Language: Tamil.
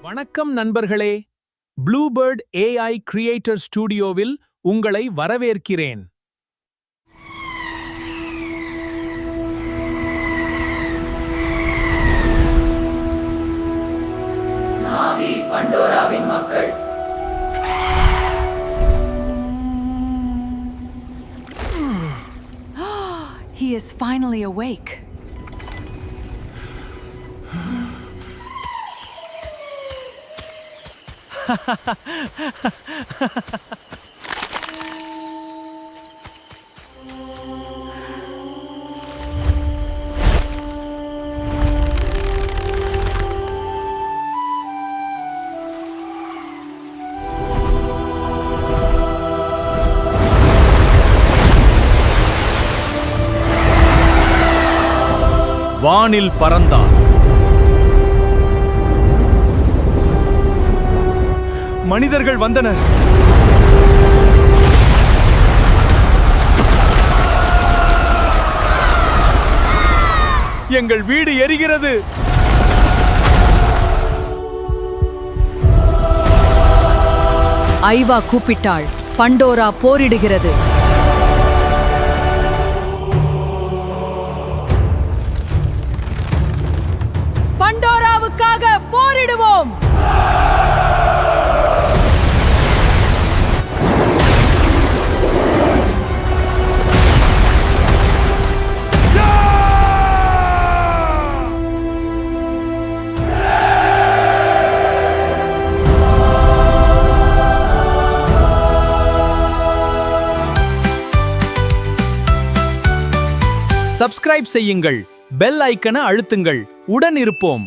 வணக்கம் நண்பர்களே, ப்ளூபேர்ட் AI கிரியேட்டர் ஸ்டுடியோவில் உங்களை வரவேற்கிறேன். நாவி பண்டோராவின் மக்கள். He is finally awake. வானில் பறந்தான். மனிதர்கள் வந்தனர். எங்கள் வீடு எரிகிறது. ஐவா கூப்பிட்டாள். பண்டோரா போரிடுகிறது. பண்டோராவுக்காக போரிடுவோம். சப்ஸ்கிரைப் செய்யுங்கள், பெல் ஐக்கனை அழுத்துங்கள். உடன் இருப்போம்.